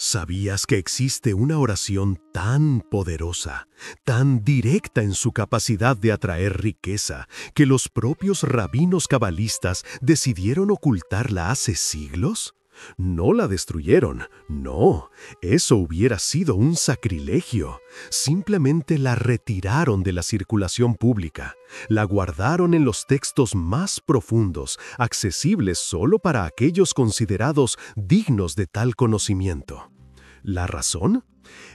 ¿Sabías que existe una oración tan poderosa, tan directa en su capacidad de atraer riqueza, que los propios rabinos cabalistas decidieron ocultarla hace siglos? No la destruyeron, no, eso hubiera sido un sacrilegio. Simplemente la retiraron de la circulación pública, la guardaron en los textos más profundos, accesibles solo para aquellos considerados dignos de tal conocimiento. ¿La razón?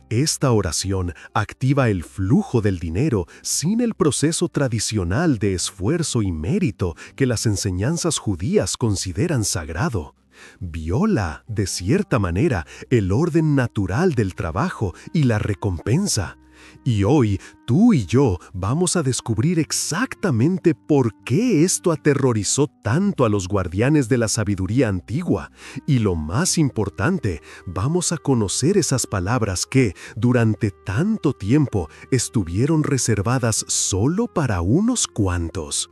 Esta oración activa el flujo del dinero sin el proceso tradicional de esfuerzo y mérito que las enseñanzas judías consideran sagrado. Viola, de cierta manera, el orden natural del trabajo y la recompensa. Y hoy, tú y yo vamos a descubrir exactamente por qué esto aterrorizó tanto a los guardianes de la sabiduría antigua. Y lo más importante, vamos a conocer esas palabras que, durante tanto tiempo, estuvieron reservadas solo para unos cuantos.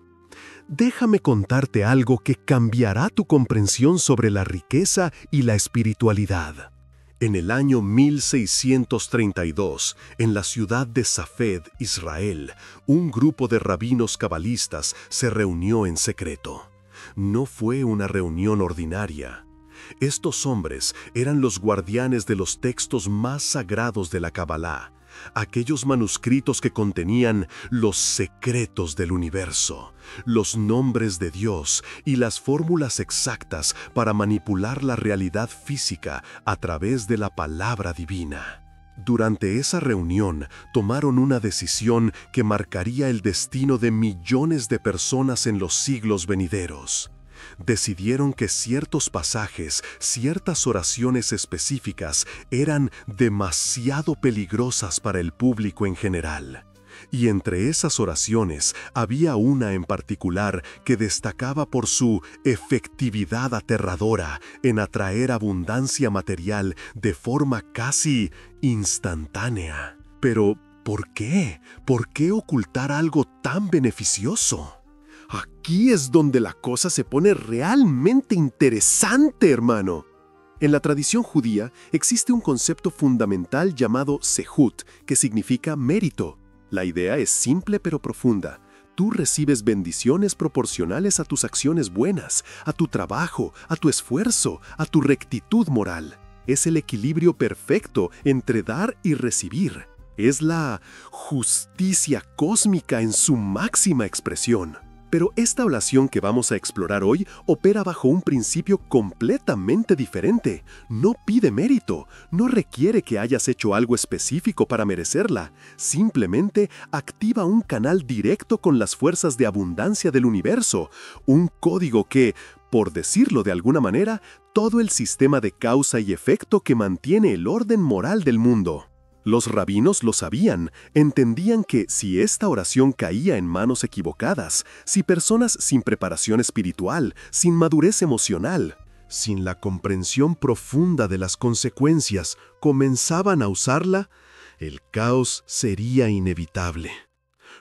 Déjame contarte algo que cambiará tu comprensión sobre la riqueza y la espiritualidad. En el año 1632, en la ciudad de Safed, Israel, un grupo de rabinos cabalistas se reunió en secreto. No fue una reunión ordinaria. Estos hombres eran los guardianes de los textos más sagrados de la Cabalá, aquellos manuscritos que contenían los secretos del universo, los nombres de Dios y las fórmulas exactas para manipular la realidad física a través de la palabra divina. Durante esa reunión tomaron una decisión que marcaría el destino de millones de personas en los siglos venideros. Decidieron que ciertos pasajes, ciertas oraciones específicas eran demasiado peligrosas para el público en general. Y entre esas oraciones había una en particular que destacaba por su efectividad aterradora en atraer abundancia material de forma casi instantánea. Pero, ¿por qué? ¿Por qué ocultar algo tan beneficioso? Aquí es donde la cosa se pone realmente interesante, hermano. En la tradición judía existe un concepto fundamental llamado zehut, que significa mérito. La idea es simple pero profunda. Tú recibes bendiciones proporcionales a tus acciones buenas, a tu trabajo, a tu esfuerzo, a tu rectitud moral. Es el equilibrio perfecto entre dar y recibir. Es la justicia cósmica en su máxima expresión. Pero esta oración que vamos a explorar hoy opera bajo un principio completamente diferente. No pide mérito, no requiere que hayas hecho algo específico para merecerla. Simplemente activa un canal directo con las fuerzas de abundancia del universo, un código que, por decirlo de alguna manera, todo el sistema de causa y efecto que mantiene el orden moral del mundo. Los rabinos lo sabían, entendían que si esta oración caía en manos equivocadas, si personas sin preparación espiritual, sin madurez emocional, sin la comprensión profunda de las consecuencias, comenzaban a usarla, el caos sería inevitable.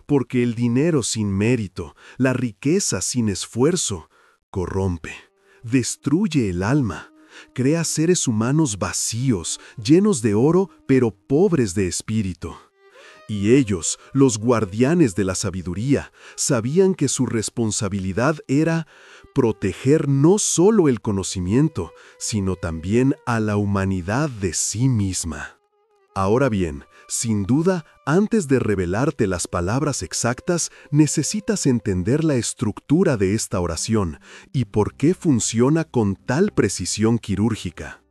Porque el dinero sin mérito, la riqueza sin esfuerzo, corrompe, destruye el alma. Crea seres humanos vacíos, llenos de oro, pero pobres de espíritu. Y ellos, los guardianes de la sabiduría, sabían que su responsabilidad era proteger no solo el conocimiento, sino también a la humanidad de sí misma. Ahora bien, sin duda, antes de revelarte las palabras exactas, necesitas entender la estructura de esta oración y por qué funciona con tal precisión quirúrgica.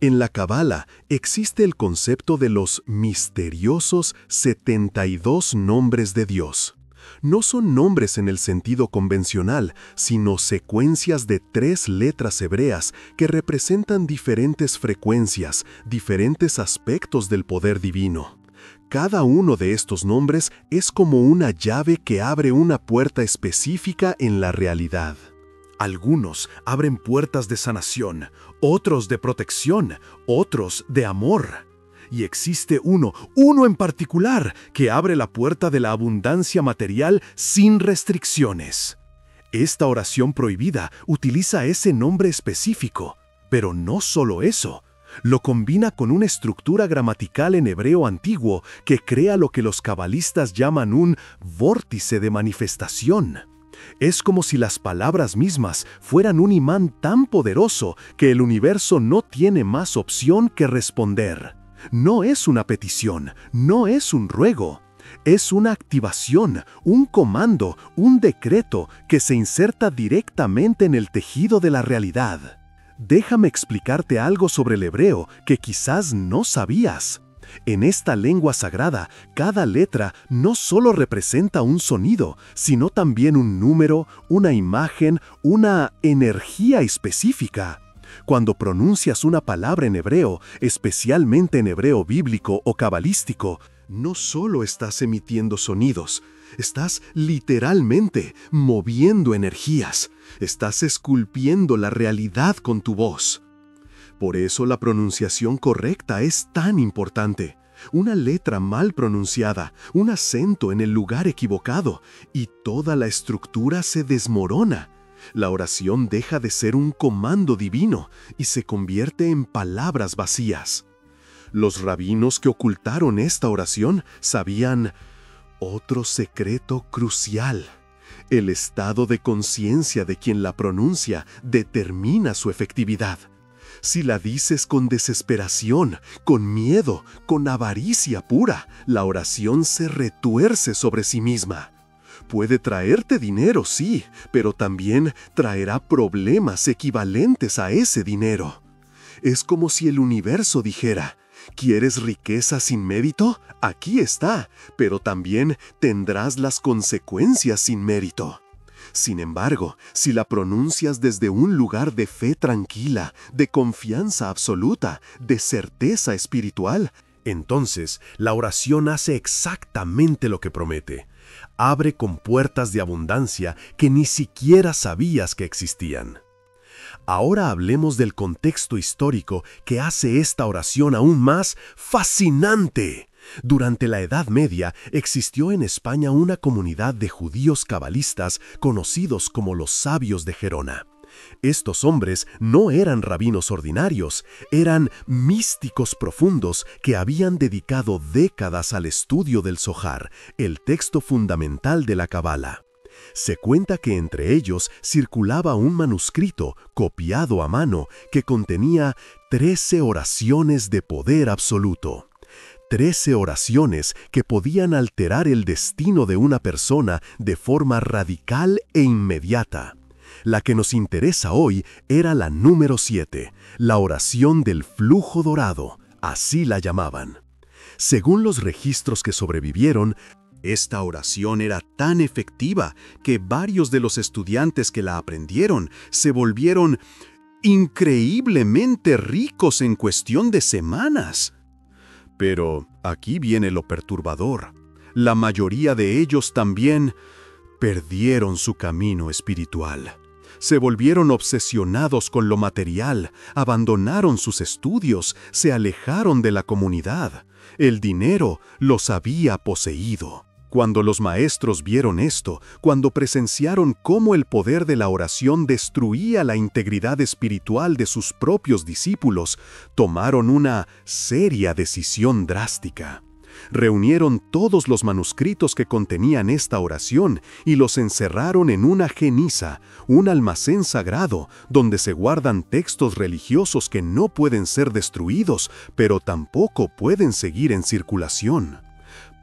En la Cábala existe el concepto de los misteriosos 72 nombres de Dios. No son nombres en el sentido convencional, sino secuencias de 3 letras hebreas que representan diferentes frecuencias, diferentes aspectos del poder divino. Cada uno de estos nombres es como una llave que abre una puerta específica en la realidad. Algunos abren puertas de sanación, otros de protección, otros de amor. Y existe uno en particular, que abre la puerta de la abundancia material sin restricciones. Esta oración prohibida utiliza ese nombre específico, pero no solo eso. Lo combina con una estructura gramatical en hebreo antiguo que crea lo que los cabalistas llaman un vórtice de manifestación. Es como si las palabras mismas fueran un imán tan poderoso que el universo no tiene más opción que responder. No es una petición, no es un ruego. Es una activación, un comando, un decreto que se inserta directamente en el tejido de la realidad. Déjame explicarte algo sobre el hebreo que quizás no sabías. En esta lengua sagrada, cada letra no solo representa un sonido, sino también un número, una imagen, una energía específica. Cuando pronuncias una palabra en hebreo, especialmente en hebreo bíblico o cabalístico, no solo estás emitiendo sonidos, estás literalmente moviendo energías, estás esculpiendo la realidad con tu voz. Por eso la pronunciación correcta es tan importante. Una letra mal pronunciada, un acento en el lugar equivocado, y toda la estructura se desmorona. La oración deja de ser un comando divino y se convierte en palabras vacías. Los rabinos que ocultaron esta oración sabían otro secreto crucial. El estado de conciencia de quien la pronuncia determina su efectividad. Si la dices con desesperación, con miedo, con avaricia pura, la oración se retuerce sobre sí misma. Puede traerte dinero, sí, pero también traerá problemas equivalentes a ese dinero. Es como si el universo dijera: ¿quieres riqueza sin mérito? Aquí está, pero también tendrás las consecuencias sin mérito. Sin embargo, si la pronuncias desde un lugar de fe tranquila, de confianza absoluta, de certeza espiritual, entonces la oración hace exactamente lo que promete. Abre compuertas de abundancia que ni siquiera sabías que existían. Ahora hablemos del contexto histórico que hace esta oración aún más fascinante. Durante la Edad Media existió en España una comunidad de judíos cabalistas conocidos como los sabios de Gerona. Estos hombres no eran rabinos ordinarios, eran místicos profundos que habían dedicado décadas al estudio del Zohar, el texto fundamental de la Cabala. Se cuenta que entre ellos circulaba un manuscrito copiado a mano que contenía 13 oraciones de poder absoluto. 13 oraciones que podían alterar el destino de una persona de forma radical e inmediata. La que nos interesa hoy era la número 7, la oración del flujo dorado, así la llamaban. Según los registros que sobrevivieron, esta oración era tan efectiva que varios de los estudiantes que la aprendieron se volvieron increíblemente ricos en cuestión de semanas. Pero aquí viene lo perturbador. La mayoría de ellos también perdieron su camino espiritual. Se volvieron obsesionados con lo material, abandonaron sus estudios, se alejaron de la comunidad. El dinero los había poseído. Cuando los maestros vieron esto, cuando presenciaron cómo el poder de la oración destruía la integridad espiritual de sus propios discípulos, tomaron una seria decisión drástica. Reunieron todos los manuscritos que contenían esta oración y los encerraron en una geniza, un almacén sagrado, donde se guardan textos religiosos que no pueden ser destruidos, pero tampoco pueden seguir en circulación.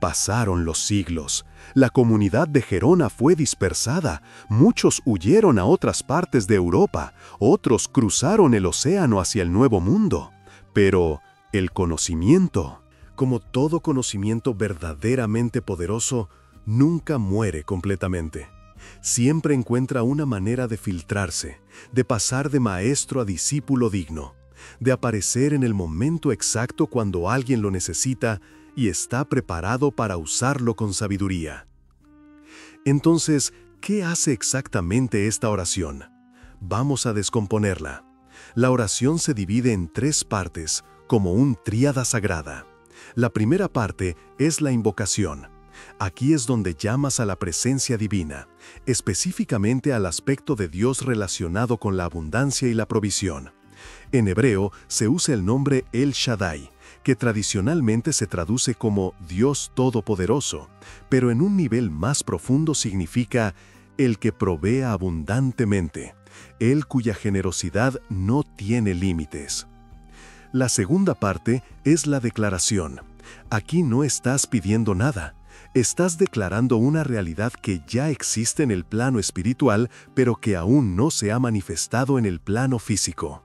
Pasaron los siglos. La comunidad de Gerona fue dispersada. Muchos huyeron a otras partes de Europa. Otros cruzaron el océano hacia el Nuevo Mundo. Pero el conocimiento, como todo conocimiento verdaderamente poderoso, nunca muere completamente. Siempre encuentra una manera de filtrarse, de pasar de maestro a discípulo digno, de aparecer en el momento exacto cuando alguien lo necesita y está preparado para usarlo con sabiduría. Entonces, ¿qué hace exactamente esta oración? Vamos a descomponerla. La oración se divide en 3 partes, como un tríada sagrada. La primera parte es la invocación. Aquí es donde llamas a la presencia divina, específicamente al aspecto de Dios relacionado con la abundancia y la provisión. En hebreo se usa el nombre El Shaddai, que tradicionalmente se traduce como Dios Todopoderoso, pero en un nivel más profundo significa el que provee abundantemente, el cuya generosidad no tiene límites. La segunda parte es la declaración. Aquí no estás pidiendo nada. Estás declarando una realidad que ya existe en el plano espiritual, pero que aún no se ha manifestado en el plano físico.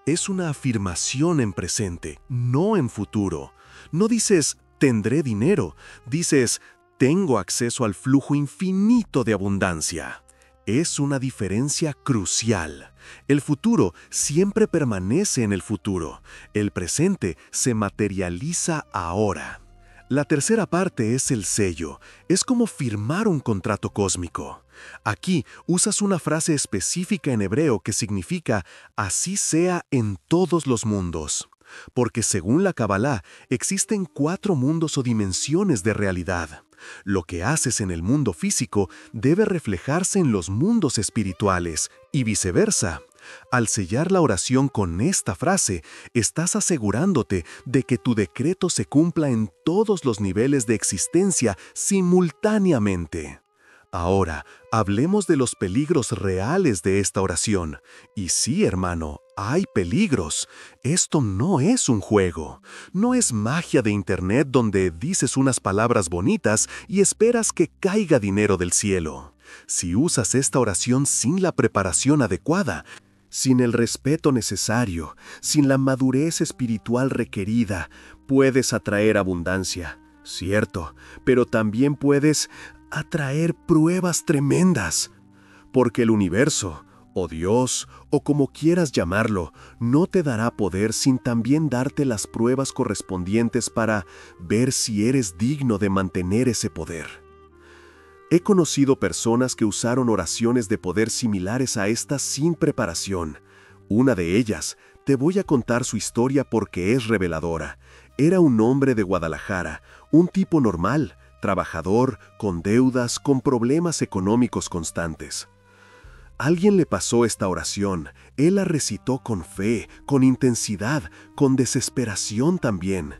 Es una afirmación en presente, no en futuro. No dices, tendré dinero, dices, tengo acceso al flujo infinito de abundancia. Es una diferencia crucial. El futuro siempre permanece en el futuro. El presente se materializa ahora. La tercera parte es el sello. Es como firmar un contrato cósmico. Aquí usas una frase específica en hebreo que significa «así sea en todos los mundos». Porque según la Kabbalah, existen 4 mundos o dimensiones de realidad. Lo que haces en el mundo físico debe reflejarse en los mundos espirituales y viceversa. Al sellar la oración con esta frase, estás asegurándote de que tu decreto se cumpla en todos los niveles de existencia simultáneamente. Ahora, hablemos de los peligros reales de esta oración. Y sí, hermano, hay peligros. Esto no es un juego. No es magia de internet donde dices unas palabras bonitas y esperas que caiga dinero del cielo. Si usas esta oración sin la preparación adecuada, sin el respeto necesario, sin la madurez espiritual requerida, puedes atraer abundancia, cierto, pero también puedes atraer pruebas tremendas, porque el universo, o Dios, o como quieras llamarlo, no te dará poder sin también darte las pruebas correspondientes para ver si eres digno de mantener ese poder. He conocido personas que usaron oraciones de poder similares a estas sin preparación. Una de ellas, te voy a contar su historia porque es reveladora. Era un hombre de Guadalajara, un tipo normal, trabajador, con deudas, con problemas económicos constantes. Alguien le pasó esta oración, él la recitó con fe, con intensidad, con desesperación también.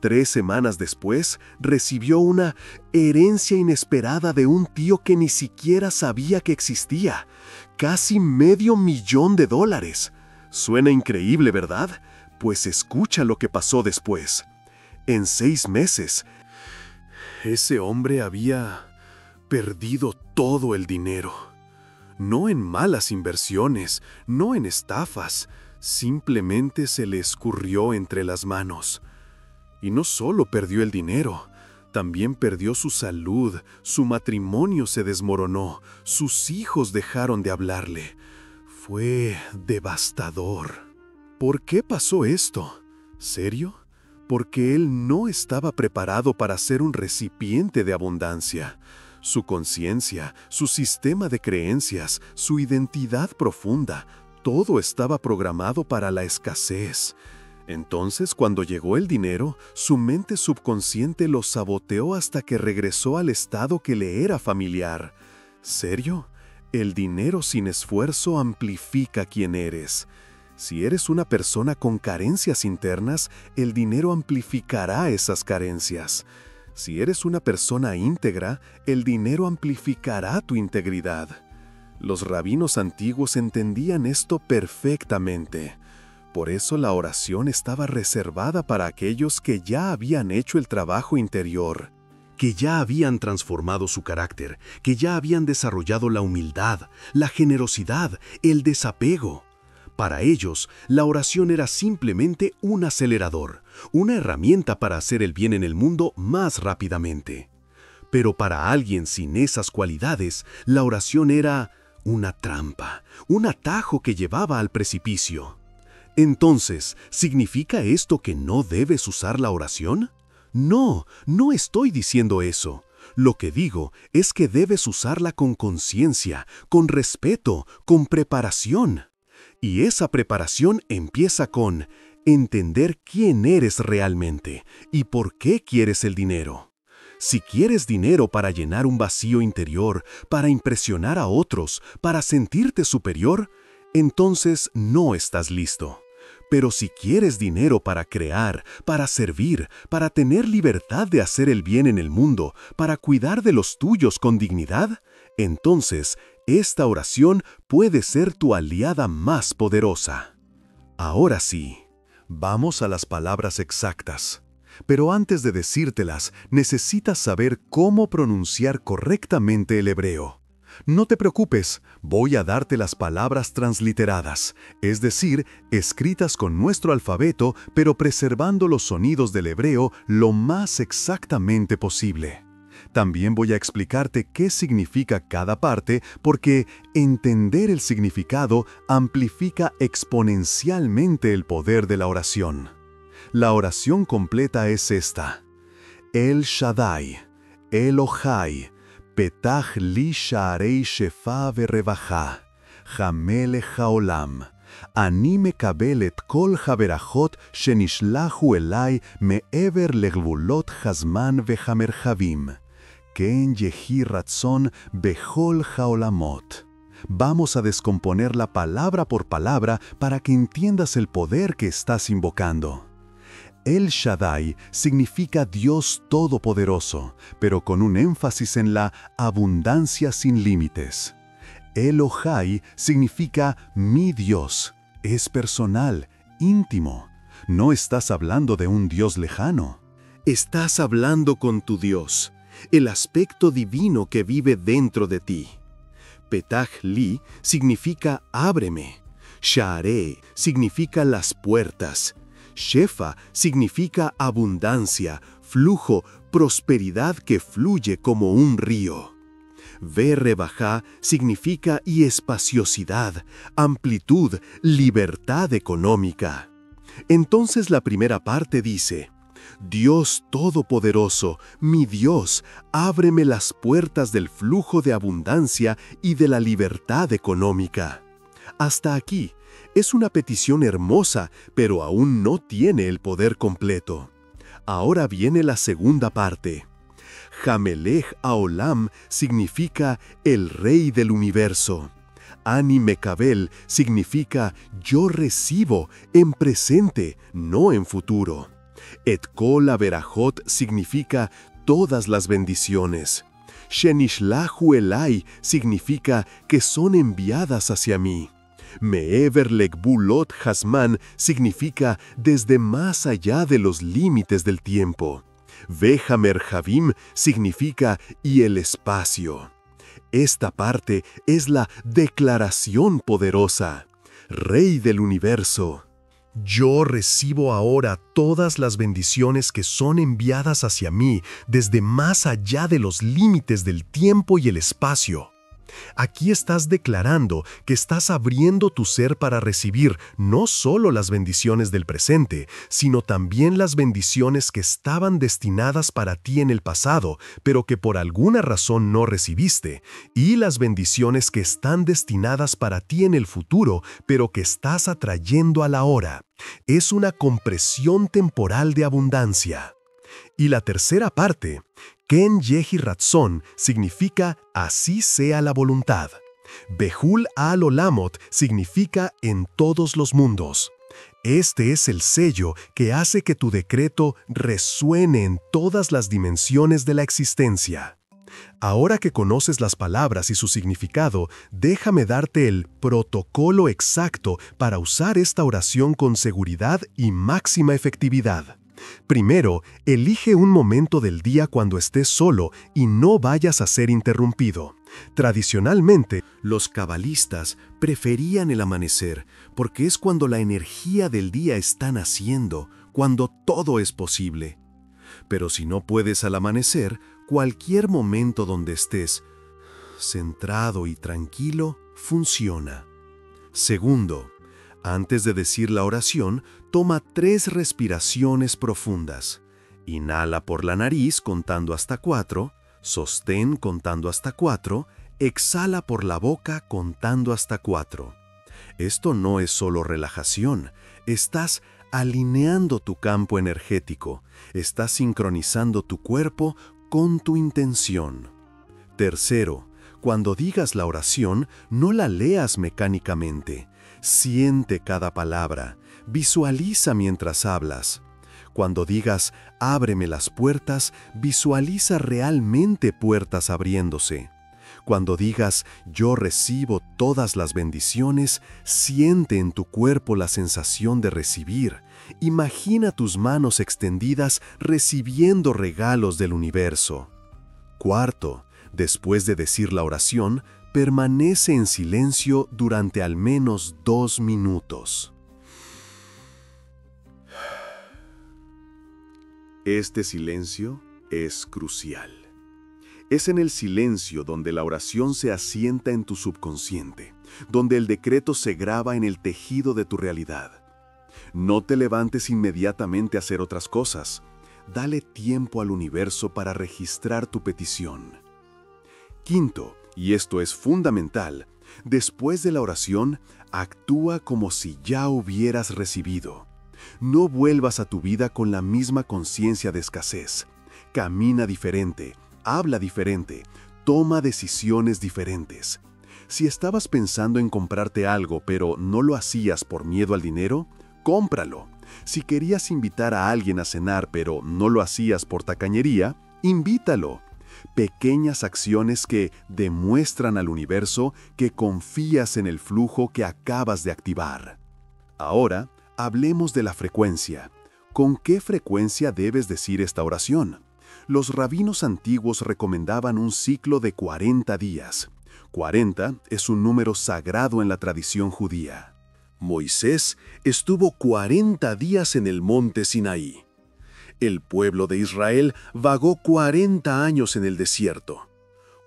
3 semanas después, recibió una herencia inesperada de un tío que ni siquiera sabía que existía. Casi $500,000. Suena increíble, ¿verdad? Pues escucha lo que pasó después. En 6 meses, ese hombre había perdido todo el dinero. No en malas inversiones, no en estafas, simplemente se le escurrió entre las manos. Y no solo perdió el dinero, también perdió su salud, su matrimonio se desmoronó, sus hijos dejaron de hablarle. Fue devastador. ¿Por qué pasó esto? ¿Serio? Porque él no estaba preparado para ser un recipiente de abundancia. Su conciencia, su sistema de creencias, su identidad profunda, todo estaba programado para la escasez. Entonces, cuando llegó el dinero, su mente subconsciente lo saboteó hasta que regresó al estado que le era familiar. ¿Serio? El dinero sin esfuerzo amplifica quién eres. Si eres una persona con carencias internas, el dinero amplificará esas carencias. Si eres una persona íntegra, el dinero amplificará tu integridad. Los rabinos antiguos entendían esto perfectamente. Por eso la oración estaba reservada para aquellos que ya habían hecho el trabajo interior, que ya habían transformado su carácter, que ya habían desarrollado la humildad, la generosidad, el desapego. Para ellos, la oración era simplemente un acelerador, una herramienta para hacer el bien en el mundo más rápidamente. Pero para alguien sin esas cualidades, la oración era una trampa, un atajo que llevaba al precipicio. Entonces, ¿significa esto que no debes usar la oración? No, no estoy diciendo eso. Lo que digo es que debes usarla con conciencia, con respeto, con preparación. Y esa preparación empieza con entender quién eres realmente y por qué quieres el dinero. Si quieres dinero para llenar un vacío interior, para impresionar a otros, para sentirte superior, entonces no estás listo. Pero si quieres dinero para crear, para servir, para tener libertad de hacer el bien en el mundo, para cuidar de los tuyos con dignidad, entonces esta oración puede ser tu aliada más poderosa. Ahora sí, vamos a las palabras exactas. Pero antes de decírtelas, necesitas saber cómo pronunciar correctamente el hebreo. No te preocupes, voy a darte las palabras transliteradas, es decir, escritas con nuestro alfabeto, pero preservando los sonidos del hebreo lo más exactamente posible. También voy a explicarte qué significa cada parte, porque entender el significado amplifica exponencialmente el poder de la oración. La oración completa es esta: El Shaddai, Elohai, Petach li sha'arei shefa verevaja, Hamelech haolam, ani mekabel et kol haberachot shenishlahu elai me'ever legvulot hazman vehamerhavim, ken yehi ratzon bechol haolamot. Vamos a descomponerla palabra por palabra para que entiendas el poder que estás invocando. El Shaddai significa Dios Todopoderoso, pero con un énfasis en la abundancia sin límites. Elohai significa mi Dios, es personal, íntimo. No estás hablando de un Dios lejano. Estás hablando con tu Dios, el aspecto divino que vive dentro de ti. Petach li significa ábreme. Sha'arei significa las puertas. Shefa significa abundancia, flujo, prosperidad que fluye como un río. Verrebajá significa y espaciosidad, amplitud, libertad económica. Entonces la primera parte dice: Dios Todopoderoso, mi Dios, ábreme las puertas del flujo de abundancia y de la libertad económica. Hasta aquí. Es una petición hermosa, pero aún no tiene el poder completo. Ahora viene la segunda parte. Hamelech haolam significa el Rey del Universo. Ani mekabel significa yo recibo en presente, no en futuro. Et kol haberachot significa todas las bendiciones. Shenishlahu elai significa que son enviadas hacia mí. Me'ever legvulot hazman significa desde más allá de los límites del tiempo. Vehamerhavim significa y el espacio. Esta parte es la declaración poderosa. Rey del universo. Yo recibo ahora todas las bendiciones que son enviadas hacia mí desde más allá de los límites del tiempo y el espacio. Aquí estás declarando que estás abriendo tu ser para recibir no solo las bendiciones del presente, sino también las bendiciones que estaban destinadas para ti en el pasado, pero que por alguna razón no recibiste, y las bendiciones que están destinadas para ti en el futuro, pero que estás atrayendo a la hora. Es una compresión temporal de abundancia. Y la tercera parte, Ken yehi ratzon, significa así sea la voluntad. Behul al olamot significa en todos los mundos. Este es el sello que hace que tu decreto resuene en todas las dimensiones de la existencia. Ahora que conoces las palabras y su significado, déjame darte el protocolo exacto para usar esta oración con seguridad y máxima efectividad. Primero, elige un momento del día cuando estés solo y no vayas a ser interrumpido. Tradicionalmente, los cabalistas preferían el amanecer porque es cuando la energía del día está naciendo, cuando todo es posible. Pero si no puedes al amanecer, cualquier momento donde estés centrado y tranquilo funciona. Segundo, antes de decir la oración, toma 3 respiraciones profundas. Inhala por la nariz contando hasta 4, sostén contando hasta 4, exhala por la boca contando hasta 4. Esto no es solo relajación, estás alineando tu campo energético, estás sincronizando tu cuerpo con tu intención. Tercero, cuando digas la oración, no la leas mecánicamente. Siente cada palabra, visualiza mientras hablas. Cuando digas, ábreme las puertas, visualiza realmente puertas abriéndose. Cuando digas, yo recibo todas las bendiciones, siente en tu cuerpo la sensación de recibir. Imagina tus manos extendidas recibiendo regalos del universo. Cuarto, después de decir la oración, permanece en silencio durante al menos 2 minutos. Este silencio es crucial. Es en el silencio donde la oración se asienta en tu subconsciente, donde el decreto se graba en el tejido de tu realidad. No te levantes inmediatamente a hacer otras cosas. Dale tiempo al universo para registrar tu petición. Quinto, y esto es fundamental, después de la oración, actúa como si ya hubieras recibido. No vuelvas a tu vida con la misma conciencia de escasez. Camina diferente, habla diferente, toma decisiones diferentes. Si estabas pensando en comprarte algo pero no lo hacías por miedo al dinero, cómpralo. Si querías invitar a alguien a cenar pero no lo hacías por tacañería, invítalo. Pequeñas acciones que demuestran al universo que confías en el flujo que acabas de activar. Ahora, hablemos de la frecuencia. ¿Con qué frecuencia debes decir esta oración? Los rabinos antiguos recomendaban un ciclo de 40 días. 40 es un número sagrado en la tradición judía. Moisés estuvo 40 días en el monte Sinaí. El pueblo de Israel vagó 40 años en el desierto.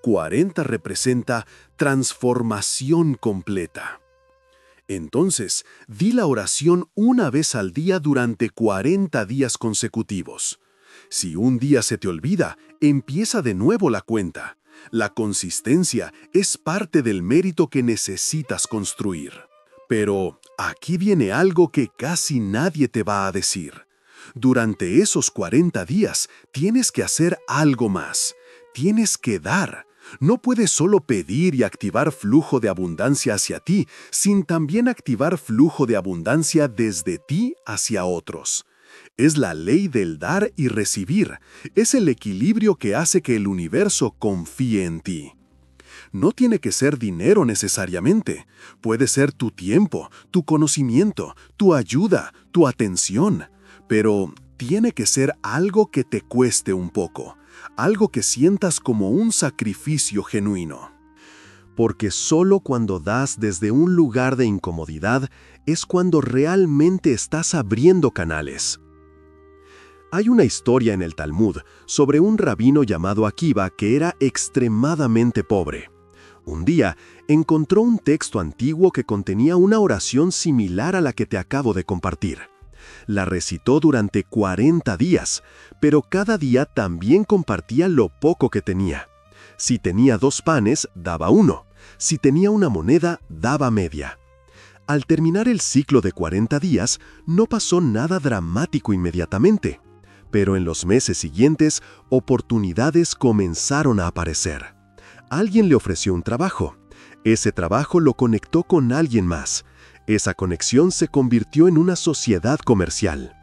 40 representa transformación completa. Entonces, di la oración una vez al día durante 40 días consecutivos. Si un día se te olvida, empieza de nuevo la cuenta. La consistencia es parte del mérito que necesitas construir. Pero aquí viene algo que casi nadie te va a decir. Durante esos 40 días tienes que hacer algo más. Tienes que dar. No puedes solo pedir y activar flujo de abundancia hacia ti, sin también activar flujo de abundancia desde ti hacia otros. Es la ley del dar y recibir. Es el equilibrio que hace que el universo confíe en ti. No tiene que ser dinero necesariamente. Puede ser tu tiempo, tu conocimiento, tu ayuda, tu atención. Pero tiene que ser algo que te cueste un poco. Algo que sientas como un sacrificio genuino. Porque solo cuando das desde un lugar de incomodidad es cuando realmente estás abriendo canales. Hay una historia en el Talmud sobre un rabino llamado Akiva que era extremadamente pobre. Un día encontró un texto antiguo que contenía una oración similar a la que te acabo de compartir. La recitó durante 40 días, pero cada día también compartía lo poco que tenía. Si tenía 2 panes, daba 1. Si tenía una moneda, daba media. Al terminar el ciclo de 40 días, no pasó nada dramático inmediatamente. Pero en los meses siguientes, oportunidades comenzaron a aparecer. Alguien le ofreció un trabajo. Ese trabajo lo conectó con alguien más. Esa conexión se convirtió en una sociedad comercial.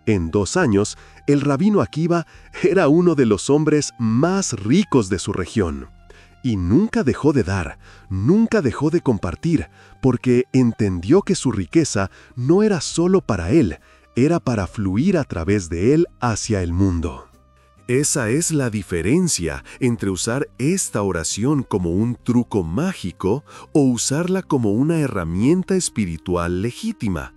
En 2 años, el rabino Akiva era uno de los hombres más ricos de su región. Y nunca dejó de dar, nunca dejó de compartir, porque entendió que su riqueza no era solo para él, era para fluir a través de él hacia el mundo. Esa es la diferencia entre usar esta oración como un truco mágico o usarla como una herramienta espiritual legítima.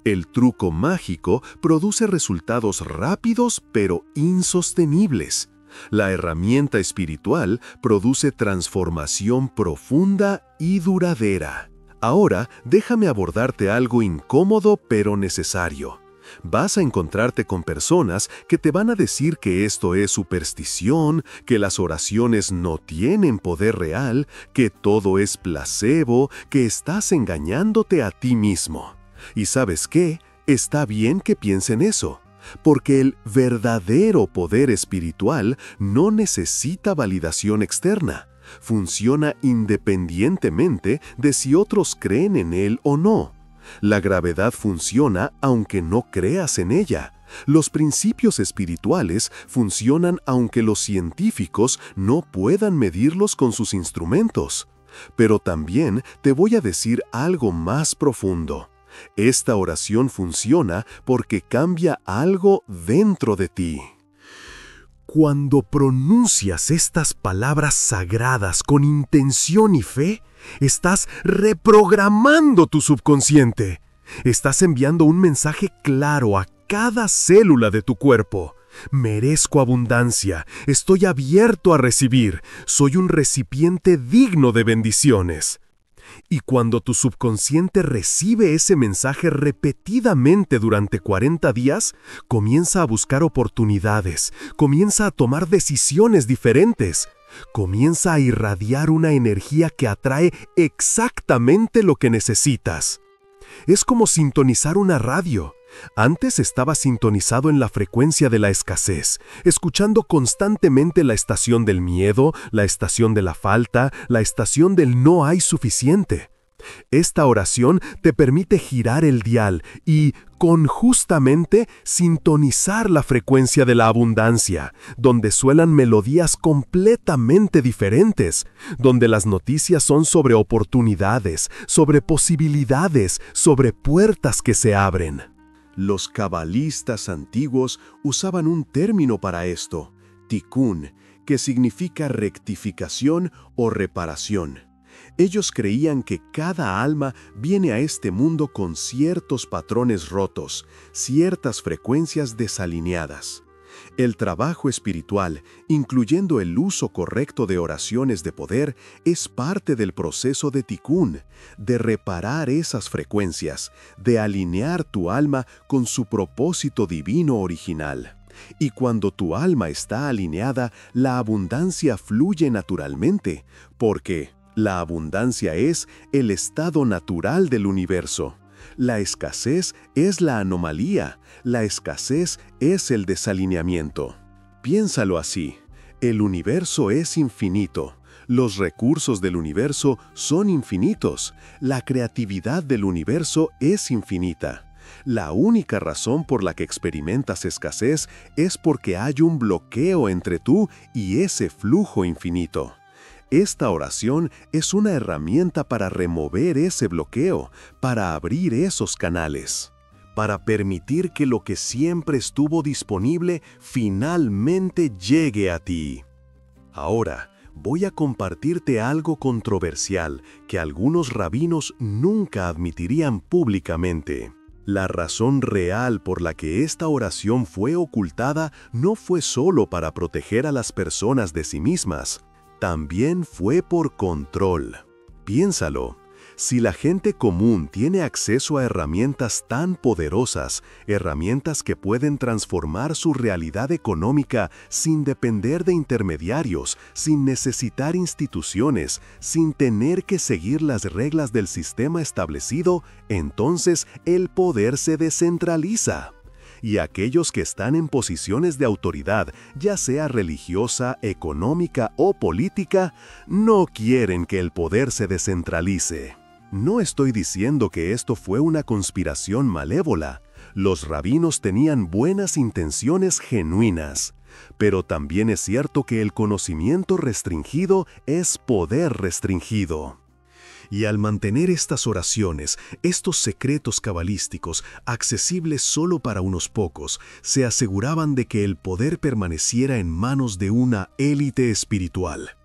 El truco mágico produce resultados rápidos pero insostenibles. La herramienta espiritual produce transformación profunda y duradera. Ahora, déjame abordarte algo incómodo pero necesario. Vas a encontrarte con personas que te van a decir que esto es superstición, que las oraciones no tienen poder real, que todo es placebo, que estás engañándote a ti mismo. ¿Y sabes qué? Está bien que piensen eso, porque el verdadero poder espiritual no necesita validación externa. Funciona independientemente de si otros creen en él o no. La gravedad funciona aunque no creas en ella. Los principios espirituales funcionan aunque los científicos no puedan medirlos con sus instrumentos. Pero también te voy a decir algo más profundo. Esta oración funciona porque cambia algo dentro de ti. Cuando pronuncias estas palabras sagradas con intención y fe, estás reprogramando tu subconsciente. Estás enviando un mensaje claro a cada célula de tu cuerpo. Merezco abundancia, estoy abierto a recibir, soy un recipiente digno de bendiciones. Y cuando tu subconsciente recibe ese mensaje repetidamente durante 40 días, comienza a buscar oportunidades, comienza a tomar decisiones diferentes, comienza a irradiar una energía que atrae exactamente lo que necesitas. Es como sintonizar una radio. Antes estaba sintonizado en la frecuencia de la escasez, escuchando constantemente la estación del miedo, la estación de la falta, la estación del no hay suficiente. Esta oración te permite girar el dial y, con justamente, sintonizar la frecuencia de la abundancia, donde suenan melodías completamente diferentes, donde las noticias son sobre oportunidades, sobre posibilidades, sobre puertas que se abren. Los cabalistas antiguos usaban un término para esto, tikkun, que significa rectificación o reparación. Ellos creían que cada alma viene a este mundo con ciertos patrones rotos, ciertas frecuencias desalineadas. El trabajo espiritual, incluyendo el uso correcto de oraciones de poder, es parte del proceso de tikkun, de reparar esas frecuencias, de alinear tu alma con su propósito divino original. Y cuando tu alma está alineada, la abundancia fluye naturalmente, porque la abundancia es el estado natural del universo. La escasez es la anomalía, la escasez es el desalineamiento. Piénsalo así, el universo es infinito, los recursos del universo son infinitos, la creatividad del universo es infinita. La única razón por la que experimentas escasez es porque hay un bloqueo entre tú y ese flujo infinito. Esta oración es una herramienta para remover ese bloqueo, para abrir esos canales, para permitir que lo que siempre estuvo disponible finalmente llegue a ti. Ahora, voy a compartirte algo controversial que algunos rabinos nunca admitirían públicamente. La razón real por la que esta oración fue ocultada no fue solo para proteger a las personas de sí mismas, también fue por control. Piénsalo, si la gente común tiene acceso a herramientas tan poderosas, herramientas que pueden transformar su realidad económica sin depender de intermediarios, sin necesitar instituciones, sin tener que seguir las reglas del sistema establecido, entonces el poder se descentraliza. Y aquellos que están en posiciones de autoridad, ya sea religiosa, económica o política, no quieren que el poder se descentralice. No estoy diciendo que esto fue una conspiración malévola. Los rabinos tenían buenas intenciones genuinas. Pero también es cierto que el conocimiento restringido es poder restringido. Y al mantener estas oraciones, estos secretos cabalísticos, accesibles solo para unos pocos, se aseguraban de que el poder permaneciera en manos de una élite espiritual.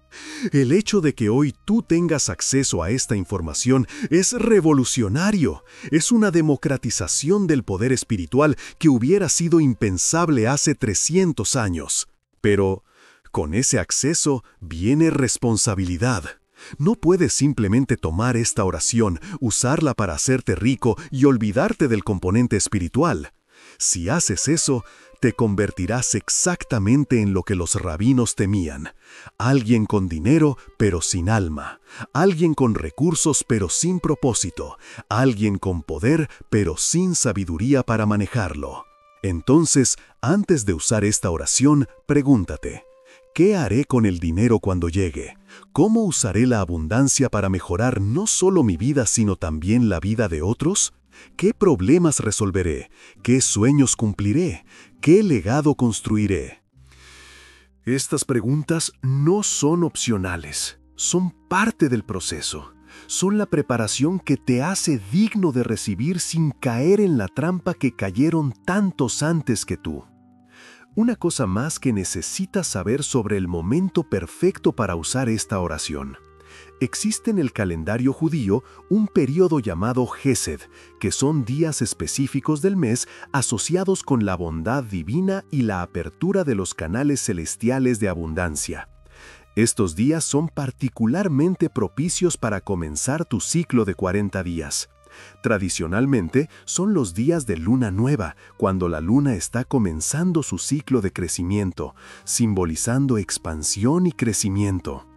El hecho de que hoy tú tengas acceso a esta información es revolucionario. Es una democratización del poder espiritual que hubiera sido impensable hace 300 años. Pero con ese acceso viene responsabilidad. No puedes simplemente tomar esta oración, usarla para hacerte rico y olvidarte del componente espiritual. Si haces eso, te convertirás exactamente en lo que los rabinos temían. Alguien con dinero, pero sin alma. Alguien con recursos, pero sin propósito. Alguien con poder, pero sin sabiduría para manejarlo. Entonces, antes de usar esta oración, pregúntate, ¿qué haré con el dinero cuando llegue? ¿Cómo usaré la abundancia para mejorar no solo mi vida, sino también la vida de otros? ¿Qué problemas resolveré? ¿Qué sueños cumpliré? ¿Qué legado construiré? Estas preguntas no son opcionales, son parte del proceso. Son la preparación que te hace digno de recibir sin caer en la trampa que cayeron tantos antes que tú. Una cosa más que necesitas saber sobre el momento perfecto para usar esta oración. Existe en el calendario judío un periodo llamado Gesed, que son días específicos del mes asociados con la bondad divina y la apertura de los canales celestiales de abundancia. Estos días son particularmente propicios para comenzar tu ciclo de 40 días. Tradicionalmente, son los días de luna nueva, cuando la luna está comenzando su ciclo de crecimiento, simbolizando expansión y crecimiento.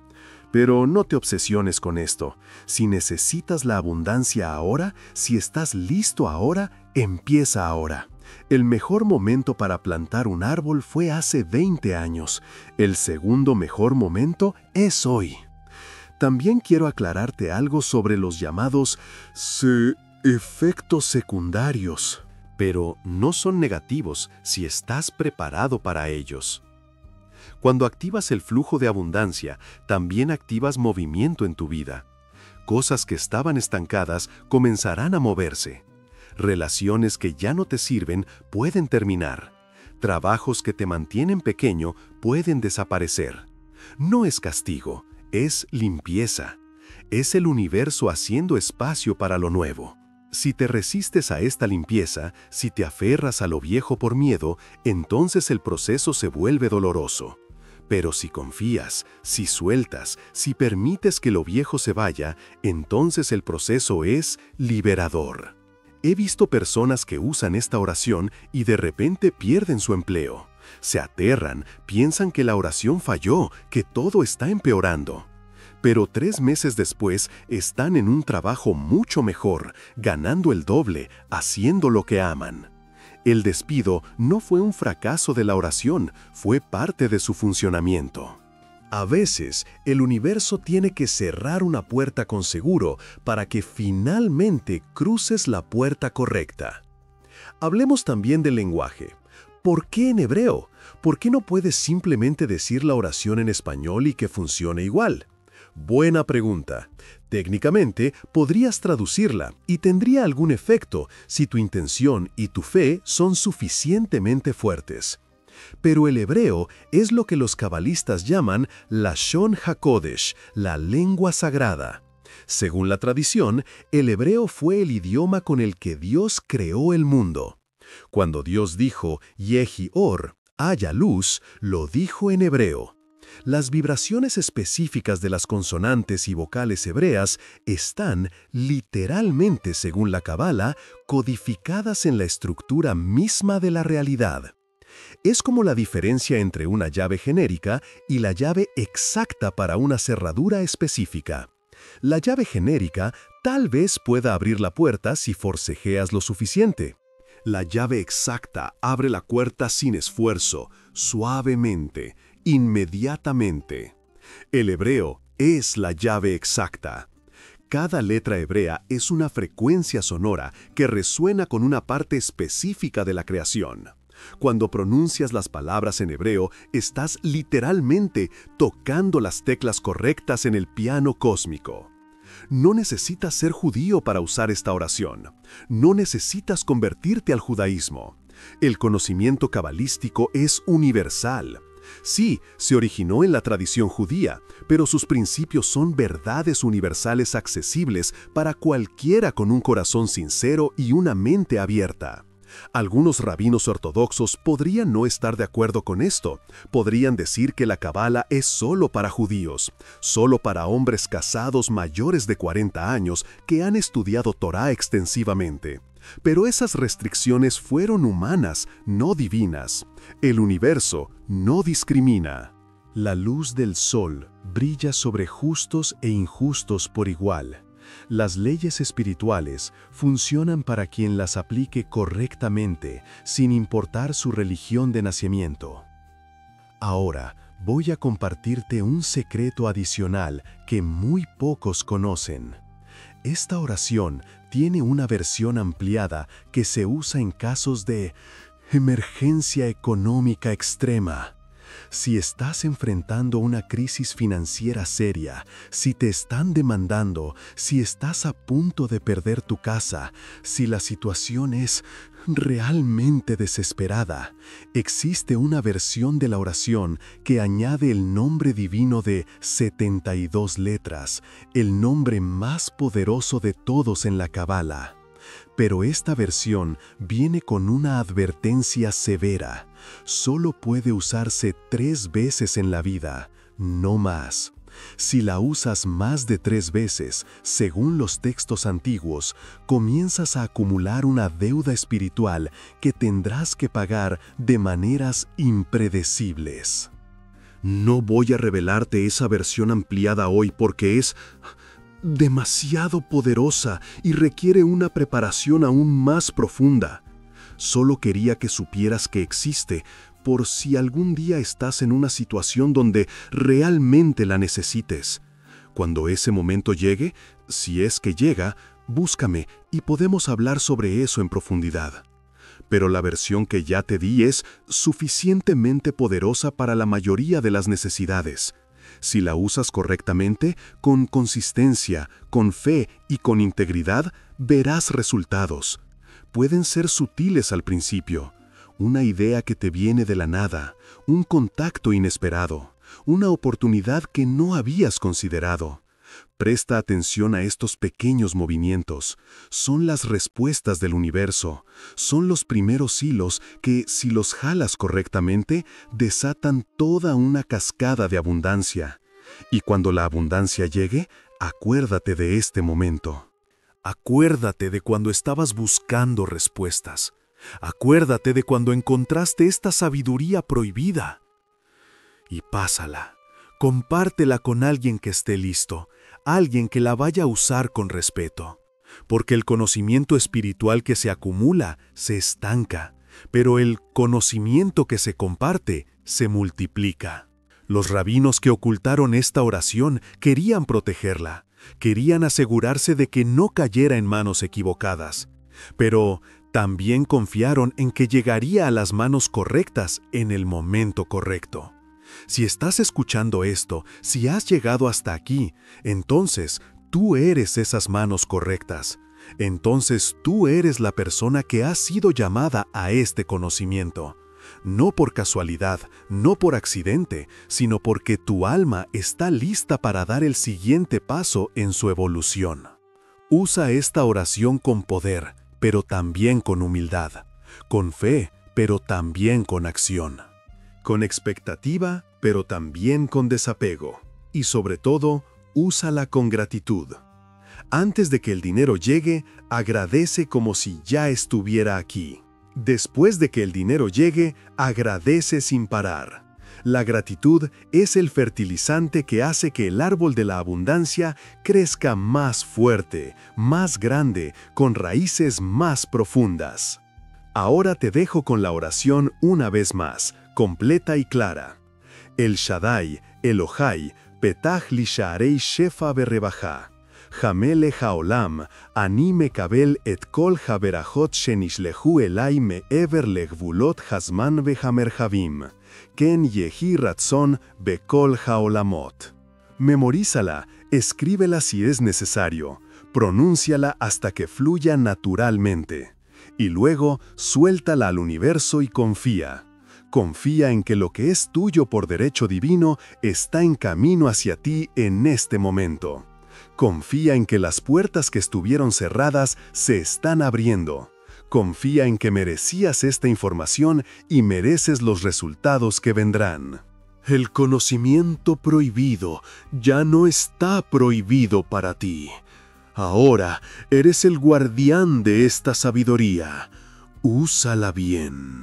Pero no te obsesiones con esto. Si necesitas la abundancia ahora, si estás listo ahora, empieza ahora. El mejor momento para plantar un árbol fue hace 20 años. El segundo mejor momento es hoy. También quiero aclararte algo sobre los llamados efectos secundarios, pero no son negativos si estás preparado para ellos. Cuando activas el flujo de abundancia, también activas movimiento en tu vida. Cosas que estaban estancadas comenzarán a moverse. Relaciones que ya no te sirven pueden terminar. Trabajos que te mantienen pequeño pueden desaparecer. No es castigo, es limpieza. Es el universo haciendo espacio para lo nuevo. Si te resistes a esta limpieza, si te aferras a lo viejo por miedo, entonces el proceso se vuelve doloroso. Pero si confías, si sueltas, si permites que lo viejo se vaya, entonces el proceso es liberador. He visto personas que usan esta oración y de repente pierden su empleo. Se aterran, piensan que la oración falló, que todo está empeorando. Pero 3 meses después están en un trabajo mucho mejor, ganando el doble, haciendo lo que aman. El despido no fue un fracaso de la oración, fue parte de su funcionamiento. A veces, el universo tiene que cerrar una puerta con seguro para que finalmente cruces la puerta correcta. Hablemos también del lenguaje. ¿Por qué en hebreo? ¿Por qué no puedes simplemente decir la oración en español y que funcione igual? Buena pregunta. Técnicamente, podrías traducirla y tendría algún efecto si tu intención y tu fe son suficientemente fuertes. Pero el hebreo es lo que los cabalistas llaman Lashon HaKodesh, la lengua sagrada. Según la tradición, el hebreo fue el idioma con el que Dios creó el mundo. Cuando Dios dijo Yehi Or, haya luz, lo dijo en hebreo. Las vibraciones específicas de las consonantes y vocales hebreas están, literalmente según la Cabala, codificadas en la estructura misma de la realidad. Es como la diferencia entre una llave genérica y la llave exacta para una cerradura específica. La llave genérica tal vez pueda abrir la puerta si forcejeas lo suficiente. La llave exacta abre la puerta sin esfuerzo, suavemente, inmediatamente. El hebreo es la llave exacta. Cada letra hebrea es una frecuencia sonora que resuena con una parte específica de la creación. Cuando pronuncias las palabras en hebreo, estás literalmente tocando las teclas correctas en el piano cósmico. No necesitas ser judío para usar esta oración. No necesitas convertirte al judaísmo. El conocimiento cabalístico es universal. Sí, se originó en la tradición judía, pero sus principios son verdades universales accesibles para cualquiera con un corazón sincero y una mente abierta. Algunos rabinos ortodoxos podrían no estar de acuerdo con esto. Podrían decir que la Cabala es solo para judíos, solo para hombres casados mayores de 40 años que han estudiado Torá extensivamente. Pero esas restricciones fueron humanas, no divinas. El universo no discrimina. La luz del sol brilla sobre justos e injustos por igual. Las leyes espirituales funcionan para quien las aplique correctamente, sin importar su religión de nacimiento. Ahora, voy a compartirte un secreto adicional que muy pocos conocen. Esta oración tiene una versión ampliada que se usa en casos de emergencia económica extrema. Si estás enfrentando una crisis financiera seria, si te están demandando, si estás a punto de perder tu casa, si la situación es realmente desesperada, existe una versión de la oración que añade el nombre divino de 72 letras, el nombre más poderoso de todos en la Cábala. Pero esta versión viene con una advertencia severa. Solo puede usarse 3 veces en la vida, no más. Si la usas más de 3 veces, según los textos antiguos, comienzas a acumular una deuda espiritual que tendrás que pagar de maneras impredecibles. No voy a revelarte esa versión ampliada hoy porque es demasiado poderosa y requiere una preparación aún más profunda. Solo quería que supieras que existe, por si algún día estás en una situación donde realmente la necesites. Cuando ese momento llegue, si es que llega, búscame y podemos hablar sobre eso en profundidad. Pero la versión que ya te di es suficientemente poderosa para la mayoría de las necesidades. Si la usas correctamente, con consistencia, con fe y con integridad, verás resultados. Pueden ser sutiles al principio. Una idea que te viene de la nada, un contacto inesperado, una oportunidad que no habías considerado. Presta atención a estos pequeños movimientos. Son las respuestas del universo. Son los primeros hilos que, si los jalas correctamente, desatan toda una cascada de abundancia. Y cuando la abundancia llegue, acuérdate de este momento. Acuérdate de cuando estabas buscando respuestas. Acuérdate de cuando encontraste esta sabiduría prohibida. Y pásala. Compártela con alguien que esté listo, alguien que la vaya a usar con respeto. Porque el conocimiento espiritual que se acumula se estanca, pero el conocimiento que se comparte se multiplica. Los rabinos que ocultaron esta oración querían protegerla, querían asegurarse de que no cayera en manos equivocadas, pero también confiaron en que llegaría a las manos correctas en el momento correcto. Si estás escuchando esto, si has llegado hasta aquí, entonces tú eres esas manos correctas. Entonces tú eres la persona que ha sido llamada a este conocimiento. No por casualidad, no por accidente, sino porque tu alma está lista para dar el siguiente paso en su evolución. Usa esta oración con poder, pero también con humildad, con fe, pero también con acción. Con expectativa, pero también con desapego. Y sobre todo, úsala con gratitud. Antes de que el dinero llegue, agradece como si ya estuviera aquí. Después de que el dinero llegue, agradece sin parar. La gratitud es el fertilizante que hace que el árbol de la abundancia crezca más fuerte, más grande, con raíces más profundas. Ahora te dejo con la oración una vez más, completa y clara. El Shaddai, Elohai, Petach li sha'arei shefa berrebajá. Jamele haolam, ani mekabel et kol haberajot shenishlehu elai me'ever legvulot hazman vehamerhavim. Ken yehi ratzon bekol haolamot. Memorízala, escríbela si es necesario, pronúnciala hasta que fluya naturalmente. Y luego, suéltala al universo y confía. Confía en que lo que es tuyo por derecho divino está en camino hacia ti en este momento. Confía en que las puertas que estuvieron cerradas se están abriendo. Confía en que merecías esta información y mereces los resultados que vendrán. El conocimiento prohibido ya no está prohibido para ti. Ahora eres el guardián de esta sabiduría. Úsala bien.